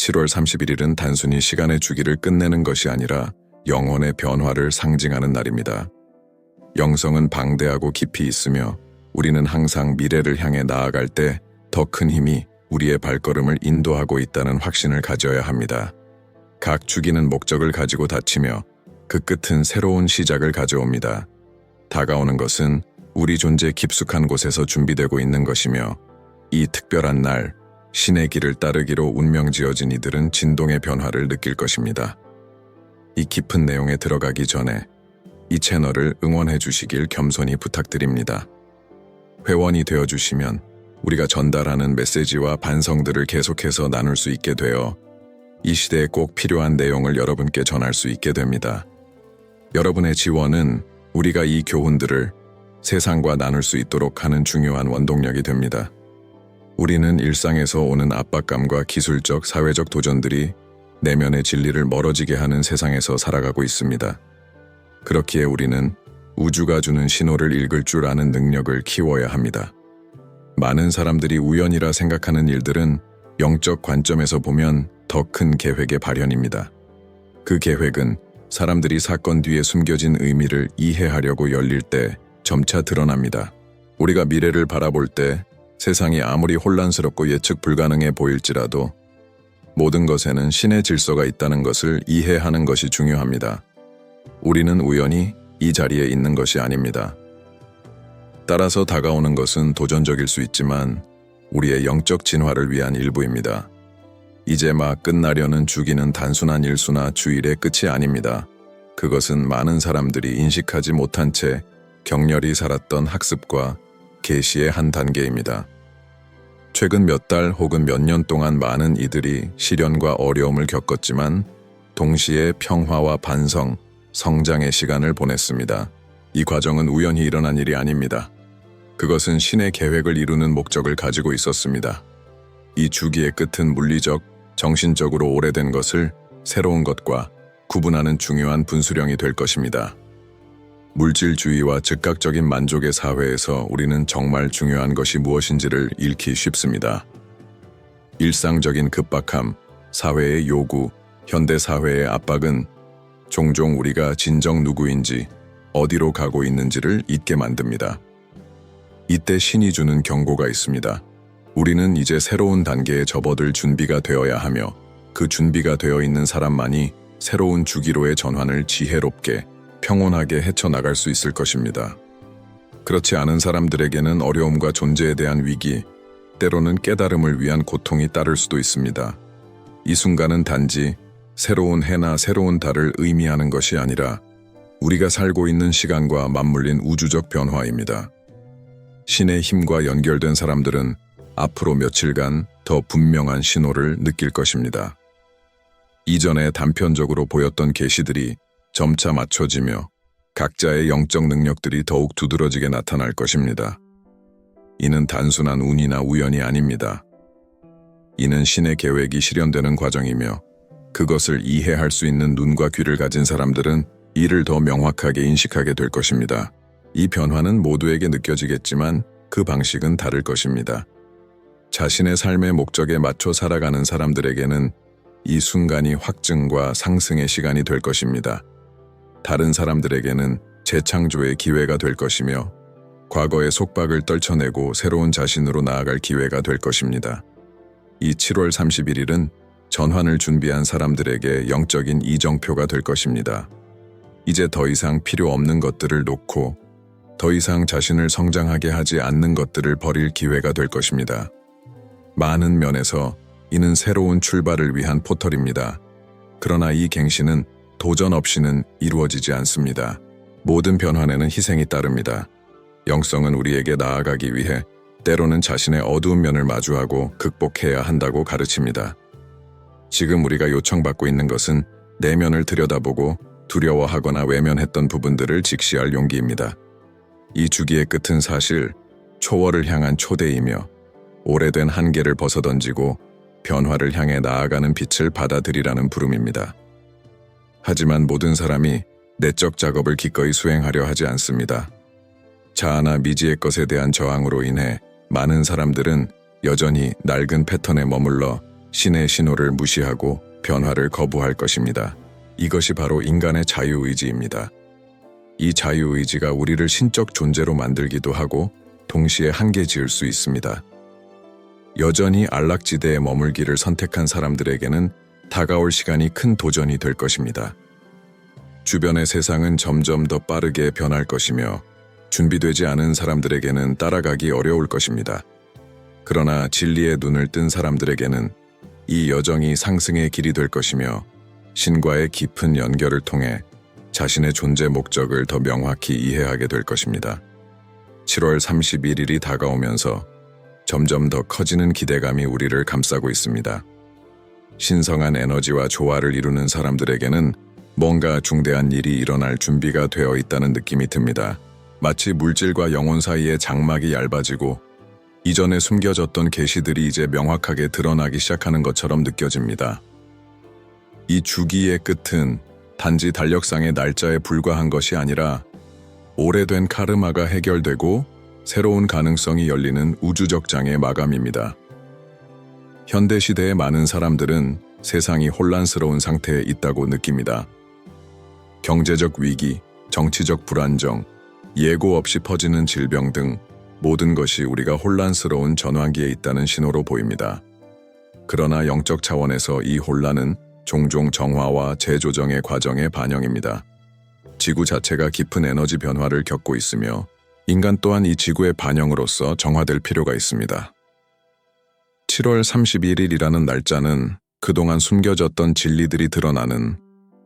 7월 31일은 단순히 시간의 주기를 끝내는 것이 아니라 영혼의 변화를 상징하는 날입니다. 영성은 방대하고 깊이 있으며 우리는 항상 미래를 향해 나아갈 때 더 큰 힘이 우리의 발걸음을 인도하고 있다는 확신을 가져야 합니다. 각 주기는 목적을 가지고 닫히며 그 끝은 새로운 시작을 가져옵니다. 다가오는 것은 우리 존재 깊숙한 곳에서 준비되고 있는 것이며 이 특별한 날, 신의 길을 따르기로 운명지어진 이들은 진동의 변화를 느낄 것입니다. 이 깊은 내용에 들어가기 전에 이 채널을 응원해 주시길 겸손히 부탁드립니다. 회원이 되어 주시면 우리가 전달하는 메시지와 반성들을 계속해서 나눌 수 있게 되어 이 시대에 꼭 필요한 내용을 여러분께 전할 수 있게 됩니다. 여러분의 지원은 우리가 이 교훈들을 세상과 나눌 수 있도록 하는 중요한 원동력이 됩니다. 우리는 일상에서 오는 압박감과 기술적, 사회적 도전들이 내면의 진리를 멀어지게 하는 세상에서 살아가고 있습니다. 그렇기에 우리는 우주가 주는 신호를 읽을 줄 아는 능력을 키워야 합니다. 많은 사람들이 우연이라 생각하는 일들은 영적 관점에서 보면 더 큰 계획의 발현입니다. 그 계획은 사람들이 사건 뒤에 숨겨진 의미를 이해하려고 열릴 때 점차 드러납니다. 우리가 미래를 바라볼 때 세상이 아무리 혼란스럽고 예측 불가능해 보일지라도 모든 것에는 신의 질서가 있다는 것을 이해하는 것이 중요합니다. 우리는 우연히 이 자리에 있는 것이 아닙니다. 따라서 다가오는 것은 도전적일 수 있지만 우리의 영적 진화를 위한 일부입니다. 이제 막 끝나려는 주기는 단순한 일수나 주일의 끝이 아닙니다. 그것은 많은 사람들이 인식하지 못한 채 격렬히 살았던 학습과 계시의 한 단계입니다. 최근 몇 달 혹은 몇 년 동안 많은 이들이 시련과 어려움을 겪었지만 동시에 평화와 반성, 성장의 시간을 보냈습니다. 이 과정은 우연히 일어난 일이 아닙니다. 그것은 신의 계획을 이루는 목적을 가지고 있었습니다. 이 주기의 끝은 물리적, 정신적으로 오래된 것을 새로운 것과 구분하는 중요한 분수령이 될 것입니다. 물질주의와 즉각적인 만족의 사회에서 우리는 정말 중요한 것이 무엇인지를 잃기 쉽습니다. 일상적인 급박함, 사회의 요구, 현대사회의 압박은 종종 우리가 진정 누구인지, 어디로 가고 있는지를 잊게 만듭니다. 이때 신이 주는 경고가 있습니다. 우리는 이제 새로운 단계에 접어들 준비가 되어야 하며 그 준비가 되어 있는 사람만이 새로운 주기로의 전환을 지혜롭게, 평온하게 헤쳐나갈 수 있을 것입니다. 그렇지 않은 사람들에게는 어려움과 존재에 대한 위기, 때로는 깨달음을 위한 고통이 따를 수도 있습니다. 이 순간은 단지 새로운 해나 새로운 달을 의미하는 것이 아니라 우리가 살고 있는 시간과 맞물린 우주적 변화입니다. 신의 힘과 연결된 사람들은 앞으로 며칠간 더 분명한 신호를 느낄 것입니다. 이전에 단편적으로 보였던 계시들이 점차 맞춰지며 각자의 영적 능력들이 더욱 두드러지게 나타날 것입니다. 이는 단순한 운이나 우연이 아닙니다. 이는 신의 계획이 실현되는 과정이며 그것을 이해할 수 있는 눈과 귀를 가진 사람들은 이를 더 명확하게 인식하게 될 것입니다. 이 변화는 모두에게 느껴지겠지만 그 방식은 다를 것입니다. 자신의 삶의 목적에 맞춰 살아가는 사람들에게는 이 순간이 확증과 상승의 시간이 될 것입니다. 다른 사람들에게는 재창조의 기회가 될 것이며 과거의 속박을 떨쳐내고 새로운 자신으로 나아갈 기회가 될 것입니다. 이 7월 31일은 전환을 준비한 사람들에게 영적인 이정표가 될 것입니다. 이제 더 이상 필요 없는 것들을 놓고 더 이상 자신을 성장하게 하지 않는 것들을 버릴 기회가 될 것입니다. 많은 면에서 이는 새로운 출발을 위한 포털입니다. 그러나 이 갱신은 도전 없이는 이루어지지 않습니다. 모든 변환에는 희생이 따릅니다. 영성은 우리에게 나아가기 위해 때로는 자신의 어두운 면을 마주하고 극복해야 한다고 가르칩니다. 지금 우리가 요청받고 있는 것은 내면을 들여다보고 두려워하거나 외면했던 부분들을 직시할 용기입니다. 이 주기의 끝은 사실 초월을 향한 초대이며 오래된 한계를 벗어던지고 변화를 향해 나아가는 빛을 받아들이라는 부름입니다. 하지만 모든 사람이 내적 작업을 기꺼이 수행하려 하지 않습니다. 자아나 미지의 것에 대한 저항으로 인해 많은 사람들은 여전히 낡은 패턴에 머물러 신의 신호를 무시하고 변화를 거부할 것입니다. 이것이 바로 인간의 자유의지입니다. 이 자유의지가 우리를 신적 존재로 만들기도 하고 동시에 한계 지을 수 있습니다. 여전히 안락지대에 머물기를 선택한 사람들에게는 다가올 시간이 큰 도전이 될 것입니다. 주변의 세상은 점점 더 빠르게 변할 것이며 준비되지 않은 사람들에게는 따라가기 어려울 것입니다. 그러나 진리의 눈을 뜬 사람들에게는 이 여정이 상승의 길이 될 것이며 신과의 깊은 연결을 통해 자신의 존재 목적을 더 명확히 이해하게 될 것입니다. 7월 31일이 다가오면서 점점 더 커지는 기대감이 우리를 감싸고 있습니다. 신성한 에너지와 조화를 이루는 사람들에게는 뭔가 중대한 일이 일어날 준비가 되어 있다는 느낌이 듭니다. 마치 물질과 영혼 사이의 장막이 얇아지고 이전에 숨겨졌던 계시들이 이제 명확하게 드러나기 시작하는 것처럼 느껴집니다. 이 주기의 끝은 단지 달력상의 날짜에 불과한 것이 아니라 오래된 카르마가 해결되고 새로운 가능성이 열리는 우주적 장의 마감입니다. 현대시대의 많은 사람들은 세상이 혼란스러운 상태에 있다고 느낍니다. 경제적 위기, 정치적 불안정, 예고 없이 퍼지는 질병 등 모든 것이 우리가 혼란스러운 전환기에 있다는 신호로 보입니다. 그러나 영적 차원에서 이 혼란은 종종 정화와 재조정의 과정의 반영입니다. 지구 자체가 깊은 에너지 변화를 겪고 있으며 인간 또한 이 지구의 반영으로서 정화될 필요가 있습니다. 7월 31일이라는 날짜는 그동안 숨겨졌던 진리들이 드러나는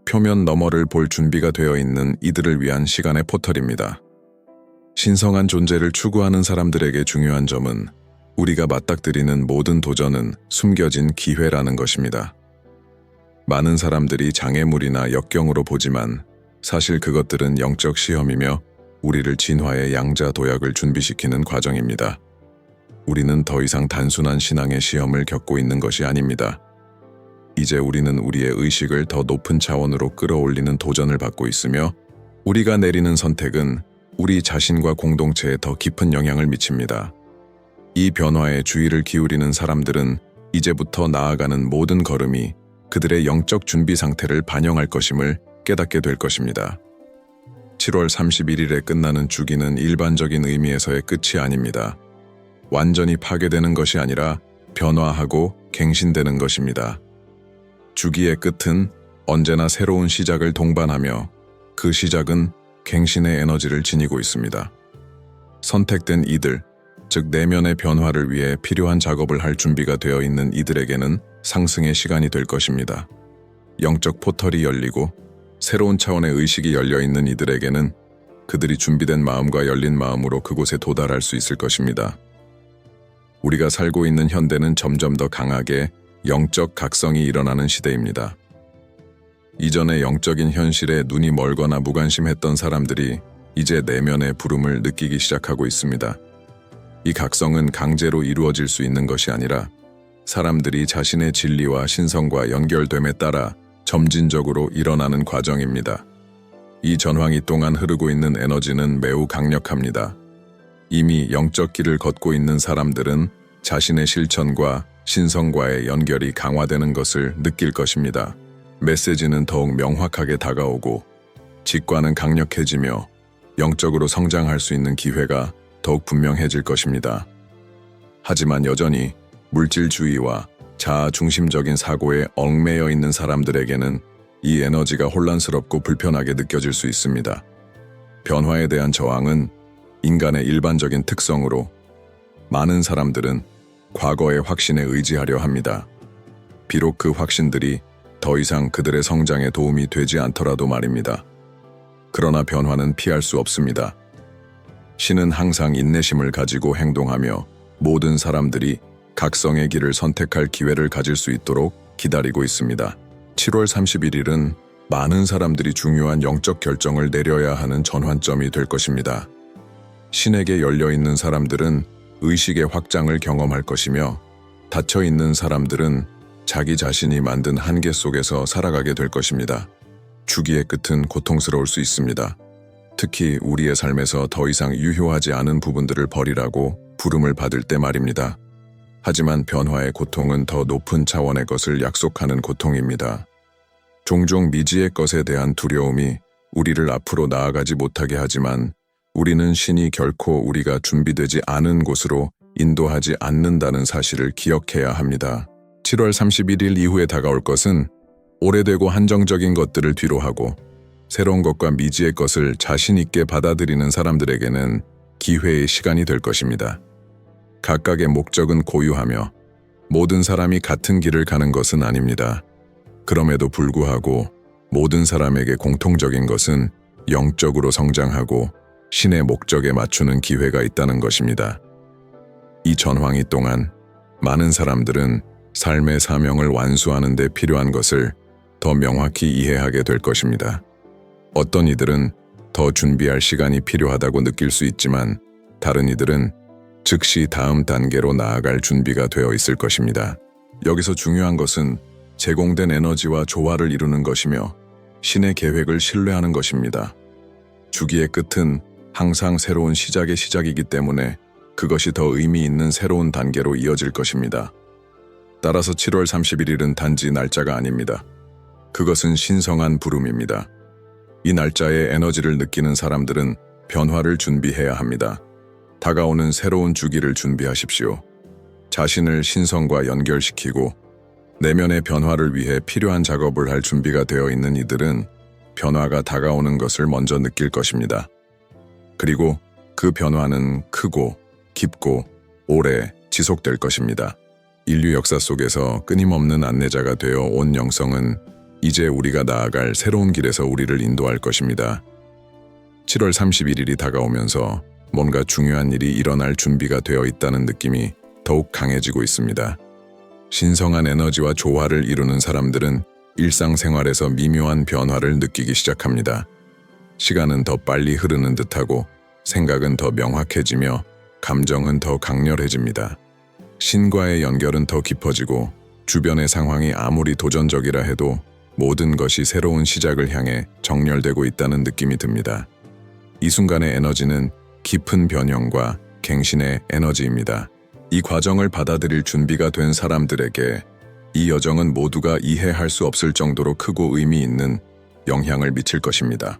표면 너머를 볼 준비가 되어 있는 이들을 위한 시간의 포털입니다. 신성한 존재를 추구하는 사람들에게 중요한 점은 우리가 맞닥뜨리는 모든 도전은 숨겨진 기회라는 것입니다. 많은 사람들이 장애물이나 역경으로 보지만 사실 그것들은 영적 시험이며 우리를 진화의 양자 도약을 준비시키는 과정입니다. 우리는 더 이상 단순한 신앙의 시험을 겪고 있는 것이 아닙니다. 이제 우리는 우리의 의식을 더 높은 차원으로 끌어올리는 도전을 받고 있으며 우리가 내리는 선택은 우리 자신과 공동체에 더 깊은 영향을 미칩니다. 이 변화에 주의를 기울이는 사람들은 이제부터 나아가는 모든 걸음이 그들의 영적 준비 상태를 반영할 것임을 깨닫게 될 것입니다. 7월 31일에 끝나는 주기는 일반적인 의미에서의 끝이 아닙니다. 완전히 파괴되는 것이 아니라 변화하고 갱신되는 것입니다. 주기의 끝은 언제나 새로운 시작을 동반하며 그 시작은 갱신의 에너지를 지니고 있습니다. 선택된 이들, 즉 내면의 변화를 위해 필요한 작업을 할 준비가 되어 있는 이들에게는 상승의 시간이 될 것입니다. 영적 포털이 열리고 새로운 차원의 의식이 열려있는 이들에게는 그들이 준비된 마음과 열린 마음으로 그곳에 도달할 수 있을 것입니다. 우리가 살고 있는 현대는 점점 더 강하게 영적 각성이 일어나는 시대입니다. 이전에 영적인 현실에 눈이 멀거나 무관심했던 사람들이 이제 내면의 부름을 느끼기 시작하고 있습니다. 이 각성은 강제로 이루어질 수 있는 것이 아니라 사람들이 자신의 진리와 신성과 연결됨에 따라 점진적으로 일어나는 과정입니다. 이 전황이 동안 흐르고 있는 에너지는 매우 강력합니다. 이미 영적 길을 걷고 있는 사람들은 자신의 실천과 신성과의 연결이 강화되는 것을 느낄 것입니다. 메시지는 더욱 명확하게 다가오고 직관은 강력해지며 영적으로 성장할 수 있는 기회가 더욱 분명해질 것입니다. 하지만 여전히 물질주의와 자아 중심적인 사고에 얽매여 있는 사람들에게는 이 에너지가 혼란스럽고 불편하게 느껴질 수 있습니다. 변화에 대한 저항은 인간의 일반적인 특성으로 많은 사람들은 과거의 확신에 의지하려 합니다. 비록 그 확신들이 더 이상 그들의 성장에 도움이 되지 않더라도 말입니다. 그러나 변화는 피할 수 없습니다. 신은 항상 인내심을 가지고 행동하며 모든 사람들이 각성의 길을 선택할 기회를 가질 수 있도록 기다리고 있습니다. 7월 31일은 많은 사람들이 중요한 영적 결정을 내려야 하는 전환점이 될 것입니다. 신에게 열려있는 사람들은 의식의 확장을 경험할 것이며 닫혀있는 사람들은 자기 자신이 만든 한계 속에서 살아가게 될 것입니다. 주기의 끝은 고통스러울 수 있습니다. 특히 우리의 삶에서 더 이상 유효하지 않은 부분들을 버리라고 부름을 받을 때 말입니다. 하지만 변화의 고통은 더 높은 차원의 것을 약속하는 고통입니다. 종종 미지의 것에 대한 두려움이 우리를 앞으로 나아가지 못하게 하지만 우리는 신이 결코 우리가 준비되지 않은 곳으로 인도하지 않는다는 사실을 기억해야 합니다. 7월 31일 이후에 다가올 것은 오래되고 한정적인 것들을 뒤로하고 새로운 것과 미지의 것을 자신 있게 받아들이는 사람들에게는 기회의 시간이 될 것입니다. 각각의 목적은 고유하며 모든 사람이 같은 길을 가는 것은 아닙니다. 그럼에도 불구하고 모든 사람에게 공통적인 것은 영적으로 성장하고 신의 목적에 맞추는 기회가 있다는 것입니다. 이 전황이 동안 많은 사람들은 삶의 사명을 완수하는 데 필요한 것을 더 명확히 이해하게 될 것입니다. 어떤 이들은 더 준비할 시간이 필요하다고 느낄 수 있지만 다른 이들은 즉시 다음 단계로 나아갈 준비가 되어 있을 것입니다. 여기서 중요한 것은 제공된 에너지와 조화를 이루는 것이며 신의 계획을 신뢰하는 것입니다. 주기의 끝은 항상 새로운 시작의 시작이기 때문에 그것이 더 의미 있는 새로운 단계로 이어질 것입니다. 따라서 7월 31일은 단지 날짜가 아닙니다. 그것은 신성한 부름입니다. 이 날짜에 에너지를 느끼는 사람들은 변화를 준비해야 합니다. 다가오는 새로운 주기를 준비하십시오. 자신을 신성과 연결시키고 내면의 변화를 위해 필요한 작업을 할 준비가 되어 있는 이들은 변화가 다가오는 것을 먼저 느낄 것입니다. 그리고 그 변화는 크고 깊고 오래 지속될 것입니다. 인류 역사 속에서 끊임없는 안내자가 되어 온 영성은 이제 우리가 나아갈 새로운 길에서 우리를 인도할 것입니다. 7월 31일이 다가오면서 뭔가 중요한 일이 일어날 준비가 되어 있다는 느낌이 더욱 강해지고 있습니다. 신성한 에너지와 조화를 이루는 사람들은 일상생활에서 미묘한 변화를 느끼기 시작합니다. 시간은 더 빨리 흐르는 듯하고 생각은 더 명확해지며 감정은 더 강렬해집니다. 신과의 연결은 더 깊어지고 주변의 상황이 아무리 도전적이라 해도 모든 것이 새로운 시작을 향해 정렬되고 있다는 느낌이 듭니다. 이 순간의 에너지는 깊은 변형과 갱신의 에너지입니다. 이 과정을 받아들일 준비가 된 사람들에게 이 여정은 모두가 이해할 수 없을 정도로 크고 의미 있는 영향을 미칠 것입니다.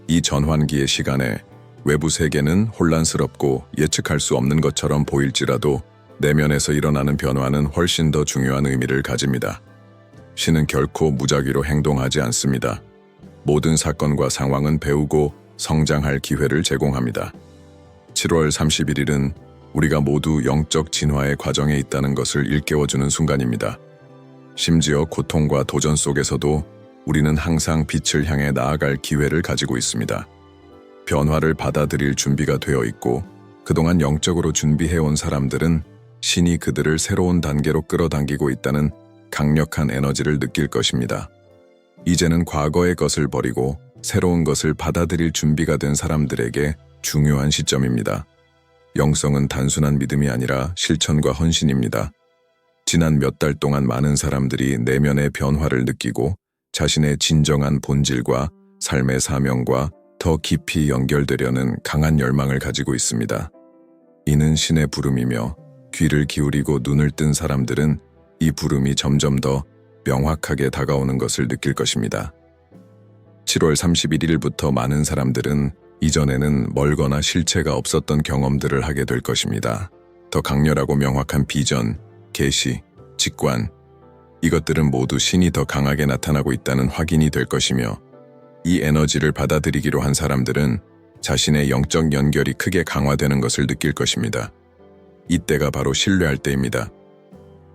이 전환기의 시간에 외부 세계는 혼란스럽고 예측할 수 없는 것처럼 보일지라도 내면에서 일어나는 변화는 훨씬 더 중요한 의미를 가집니다. 신은 결코 무작위로 행동하지 않습니다. 모든 사건과 상황은 배우고 성장할 기회를 제공합니다. 7월 31일은 우리가 모두 영적 진화의 과정에 있다는 것을 일깨워주는 순간입니다. 심지어 고통과 도전 속에서도 우리는 항상 빛을 향해 나아갈 기회를 가지고 있습니다. 변화를 받아들일 준비가 되어 있고 그동안 영적으로 준비해온 사람들은 신이 그들을 새로운 단계로 끌어당기고 있다는 강력한 에너지를 느낄 것입니다. 이제는 과거의 것을 버리고 새로운 것을 받아들일 준비가 된 사람들에게 중요한 시점입니다. 영성은 단순한 믿음이 아니라 실천과 헌신입니다. 지난 몇 달 동안 많은 사람들이 내면의 변화를 느끼고 자신의 진정한 본질과 삶의 사명과 더 깊이 연결되려는 강한 열망을 가지고 있습니다. 이는 신의 부름이며 귀를 기울이고 눈을 뜬 사람들은 이 부름이 점점 더 명확하게 다가오는 것을 느낄 것입니다. 7월 31일부터 많은 사람들은 이전에는 멀거나 실체가 없었던 경험들을 하게 될 것입니다. 더 강렬하고 명확한 비전, 계시, 직관, 이것들은 모두 신이 더 강하게 나타나고 있다는 확인이 될 것이며 이 에너지를 받아들이기로 한 사람들은 자신의 영적 연결이 크게 강화되는 것을 느낄 것입니다. 이때가 바로 신뢰할 때입니다.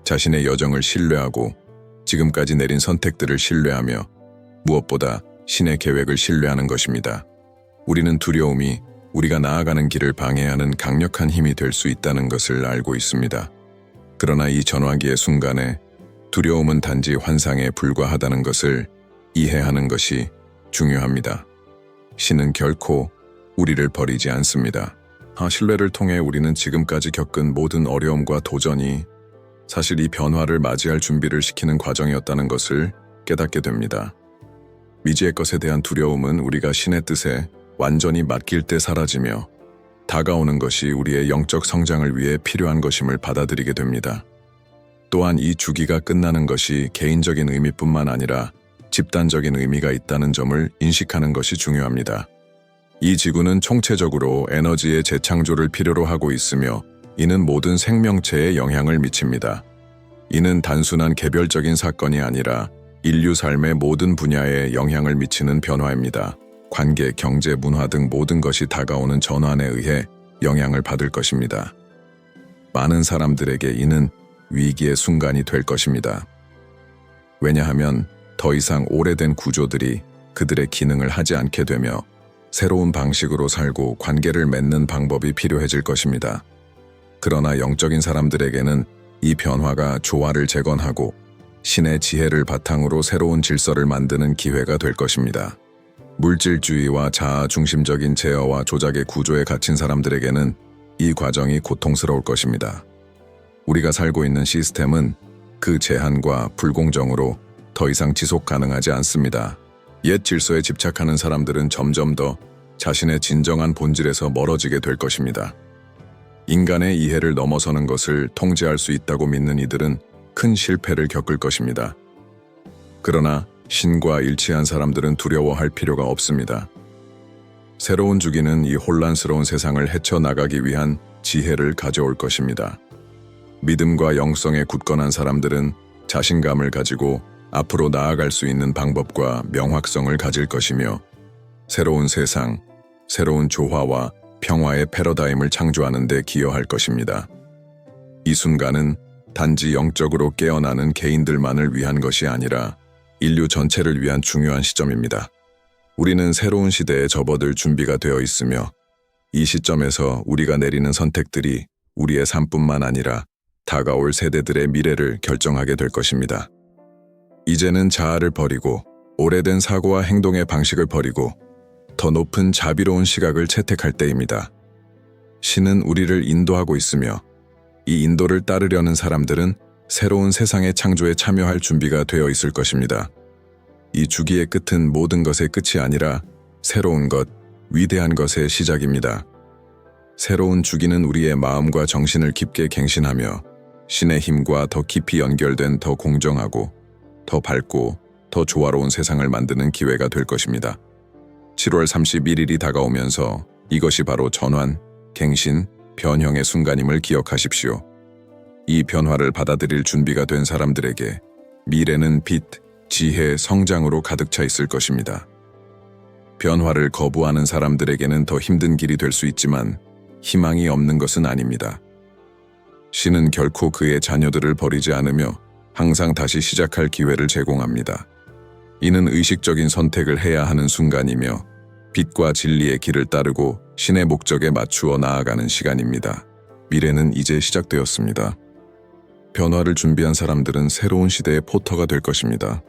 자신의 여정을 신뢰하고 지금까지 내린 선택들을 신뢰하며 무엇보다 신의 계획을 신뢰하는 것입니다. 우리는 두려움이 우리가 나아가는 길을 방해하는 강력한 힘이 될 수 있다는 것을 알고 있습니다. 그러나 이 전화기의 순간에 두려움은 단지 환상에 불과하다는 것을 이해하는 것이 중요합니다. 신은 결코 우리를 버리지 않습니다. 신뢰를 통해 우리는 지금까지 겪은 모든 어려움과 도전이 사실 이 변화를 맞이할 준비를 시키는 과정이었다는 것을 깨닫게 됩니다. 미지의 것에 대한 두려움은 우리가 신의 뜻에 완전히 맡길 때 사라지며 다가오는 것이 우리의 영적 성장을 위해 필요한 것임을 받아들이게 됩니다. 또한 이 주기가 끝나는 것이 개인적인 의미뿐만 아니라 집단적인 의미가 있다는 점을 인식하는 것이 중요합니다. 이 지구는 총체적으로 에너지의 재창조를 필요로 하고 있으며 이는 모든 생명체에 영향을 미칩니다. 이는 단순한 개별적인 사건이 아니라 인류 삶의 모든 분야에 영향을 미치는 변화입니다. 관계, 경제, 문화 등 모든 것이 다가오는 전환에 의해 영향을 받을 것입니다. 많은 사람들에게 이는 위기의 순간이 될 것입니다. 왜냐하면 더 이상 오래된 구조들이 그들의 기능을 하지 않게 되며 새로운 방식으로 살고 관계를 맺는 방법이 필요해질 것입니다. 그러나 영적인 사람들에게는 이 변화가 조화를 재건하고 신의 지혜를 바탕으로 새로운 질서를 만드는 기회가 될 것입니다. 물질주의와 자아 중심적인 제어와 조작의 구조에 갇힌 사람들에게는 이 과정이 고통스러울 것입니다. 우리가 살고 있는 시스템은 그 제한과 불공정으로 더 이상 지속 가능하지 않습니다. 옛 질서에 집착하는 사람들은 점점 더 자신의 진정한 본질에서 멀어지게 될 것입니다. 인간의 이해를 넘어서는 것을 통제할 수 있다고 믿는 이들은 큰 실패를 겪을 것입니다. 그러나 신과 일치한 사람들은 두려워할 필요가 없습니다. 새로운 주기는 이 혼란스러운 세상을 헤쳐나가기 위한 지혜를 가져올 것입니다. 믿음과 영성에 굳건한 사람들은 자신감을 가지고 앞으로 나아갈 수 있는 방법과 명확성을 가질 것이며 새로운 세상, 새로운 조화와 평화의 패러다임을 창조하는 데 기여할 것입니다. 이 순간은 단지 영적으로 깨어나는 개인들만을 위한 것이 아니라 인류 전체를 위한 중요한 시점입니다. 우리는 새로운 시대에 접어들 준비가 되어 있으며 이 시점에서 우리가 내리는 선택들이 우리의 삶뿐만 아니라 다가올 세대들의 미래를 결정하게 될 것입니다. 이제는 자아를 버리고 오래된 사고와 행동의 방식을 버리고 더 높은 자비로운 시각을 채택할 때입니다. 신은 우리를 인도하고 있으며 이 인도를 따르려는 사람들은 새로운 세상의 창조에 참여할 준비가 되어 있을 것입니다. 이 주기의 끝은 모든 것의 끝이 아니라 새로운 것, 위대한 것의 시작입니다. 새로운 주기는 우리의 마음과 정신을 깊게 갱신하며 신의 힘과 더 깊이 연결된 더 공정하고 더 밝고 더 조화로운 세상을 만드는 기회가 될 것입니다. 7월 31일이 다가오면서 이것이 바로 전환, 갱신, 변형의 순간임을 기억하십시오. 이 변화를 받아들일 준비가 된 사람들에게 미래는 빛, 지혜, 성장으로 가득 차 있을 것입니다. 변화를 거부하는 사람들에게는 더 힘든 길이 될 수 있지만 희망이 없는 것은 아닙니다. 신은 결코 그의 자녀들을 버리지 않으며 항상 다시 시작할 기회를 제공합니다. 이는 의식적인 선택을 해야 하는 순간이며 빛과 진리의 길을 따르고 신의 목적에 맞추어 나아가는 시간입니다. 미래는 이제 시작되었습니다. 변화를 준비한 사람들은 새로운 시대의 포터가 될 것입니다.